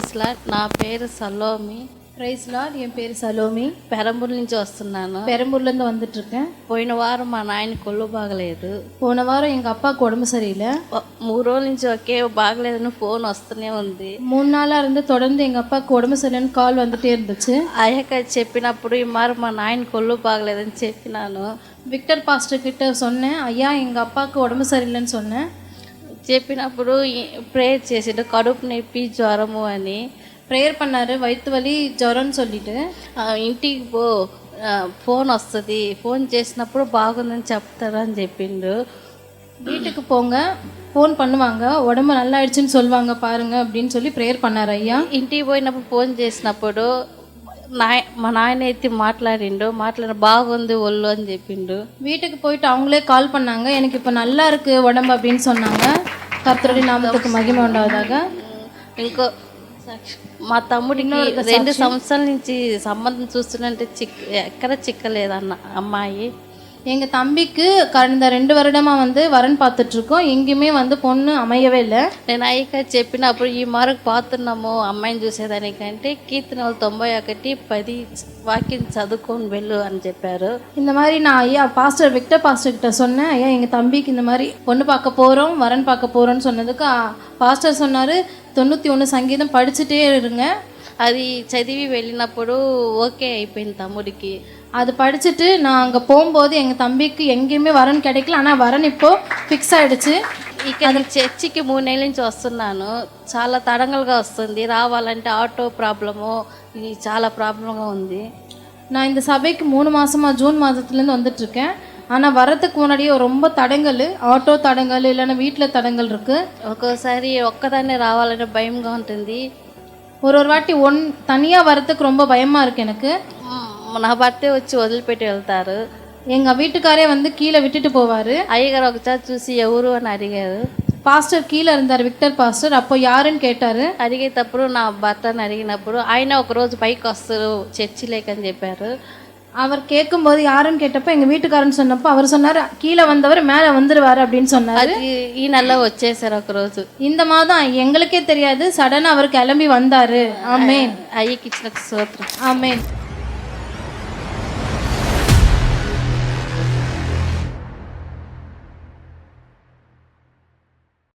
Praise lord. నా పేరు Salomi. Price Lord. என் பேர் சலோமி. పెరంబూరు నుంచి వస్తున్నాను. பெரம்பூர்லேருந்து வந்துட்டு இருக்கேன். పోయిన వారం మా నాయన కొల్లు బాగలేదు. போன வாரம் எங்கள் அப்பாவுக்கு உடம்பு சரியில்லை. 3 రోజుల నుంచి ఒకే బాగలేదని ఫోన్ వస్తూనే ఉంది. 3 நாளாக இருந்து தொடர்ந்து எங்கள் அப்பாவுக்கு உடம்பு சரியில்லைன்னு கால் வந்துட்டே இருந்துச்சு. అయ్యాక చెప్పినప్పుడు ఈ మారు మా నాయన కొల్లు బాగలేదని చెప్పినాను. விக்டர் பாஸ்டர் கிட்ட சொன்னேன், ஐயா எங்கள் அப்பாவுக்கு உடம்பு சரியில்லைன்னு சொன்னேன். చెప్పినప్పుడు ప్రేయర్ చేసిండు కడుపు నొప్పి జ్వరము అని. ப்ரேயர் பண்ணார், வயிற்று வலி ஜுரம்னு சொல்லிட்டு. ఇంటికి పో, ఫోన్ వస్తుంది, ఫోన్ చేసినప్పుడు బాగుందని చెప్తారా అని చెప్పిండు. வீட்டுக்கு போங்க, ஃபோன் பண்ணுவாங்க, உடம்பு நல்லா ஆயிடுச்சுன்னு சொல்லுவாங்க பாருங்க அப்படின்னு சொல்லி ப்ரேயர் பண்ணார் ஐயா. ఇంటికి పోయినప్పుడు ఫోన్ చేసినప్పుడు మా నాయన అయితే మాట్లాడి బాగుంది ఒళ్ళు అని చెప్పిండు. வீட்டுக்கு போயிட்டு அவங்களே கால் பண்ணாங்க, எனக்கு இப்போ நல்லா இருக்கு உடம்பு அப்படின்னு சொன்னாங்க. கர்த்தருடைய நாமத்துக்கு மகிமை உண்டாவதாக. ఇంకో మా తమ్ముడికి 2 సంవత్సరాల నుంచి సంబంధం చూస్తుంటే ఎక్కడ చిక్కలేదన్న అమ్మాయి. எங்கள் தம்பிக்கு கடந்த 2 வருடமாக வந்து வரன் பார்த்துட்ருக்கோம், எங்கேயுமே வந்து பொண்ணு அமையவே இல்லை. నేను అయ్యక చెప్పినప్పుడు ఈ మారకు పాతున్నాము అమ్మాయిని చూసేదానికంటే కీర్తనలు 91:10 వాక్యం చదువుకొని వెళ్ళు అని చెప్పారు. இந்த மாதிரி நான் ஐயா பாஸ்டர் விக்டர் பாஸ்டர் கிட்ட சொன்னேன், ஐயா எங்கள் தம்பிக்கு இந்த மாதிரி பொண்ணு பார்க்க போகிறோம், வரன் பார்க்க போகிறோன்னு சொன்னதுக்கு பாஸ்டர் சொன்னார், 91 சங்கீதம் படிச்சுட்டே இருங்க. అది చదివి వెళ్ళినప్పుడు ఓకే అయిపోయింది తమ్ముడికి. அது படிச்சுட்டு நான் அங்கே போகும்போது எங்கள் தம்பிக்கு எங்கேயுமே வரன் கிடைக்கல, ஆனால் வரன் இப்போது ஃபிக்ஸ் ஆகிடுச்சு. ఇక్కడ చర్చికి 3 నెలల నుంచి వస్తున్నాను. చాలా తడంగలుగా వస్తుంది, రావాలంటే ఆటో ప్రాబ్లము, ఇది చాలా ప్రాబ్లంగా ఉంది. நான் இந்த சபைக்கு 3 மாதமாக ஜூன் மாதத்துலேருந்து வந்துட்டுருக்கேன். ஆனால் வரத்துக்கு முன்னாடியே ரொம்ப தடங்கல், ஆட்டோ தடங்கல், இல்லைன்னா வீட்டில் தடங்கல் இருக்குது. ఒక్కోసారి ఒక్కదాన్నే రావాలంటే భయంగా ఉంటుంది. ஒரு வாட்டி தனியாக வரத்துக்கு ரொம்ப பயமாக இருக்குது எனக்கு. నా భర్తే వచ్చి వదిలిపెట్టి వెళ్తారు. எங்கள் வீட்டுக்காரே வந்து கீழே விட்டுட்டு போவார். అయ్యగారు ఒకసారి చూసి ఎవరు అని అడిగారు. பாஸ்டர் கீழே இருந்தார், விக்டர் பாஸ்டர். அப்போ யாருன்னு கேட்டார். అడిగేటప్పుడు నా భర్తని అడిగినప్పుడు ఆయన ఒకరోజు పైకి వస్తారు చర్చిలేకని చెప్పారు. அவர் கேட்கும்போது யாருன்னு கேட்டப்போ எங்கள் வீட்டுக்காரன்னு சொன்னப்போ அவர் சொன்னார், கீழே வந்தவர் மேலே வந்துடுவார் அப்படின்னு சொன்னார். ఈ నెల వచ్చేసారు ఒకరోజు. இந்த மாதம் எங்களுக்கே தெரியாது, சடனாக அவர் கிளம்பி வந்தார். ஆமேன். అయ్యకి ఇచ్చిన స్తోత్రం. ஆமேன்.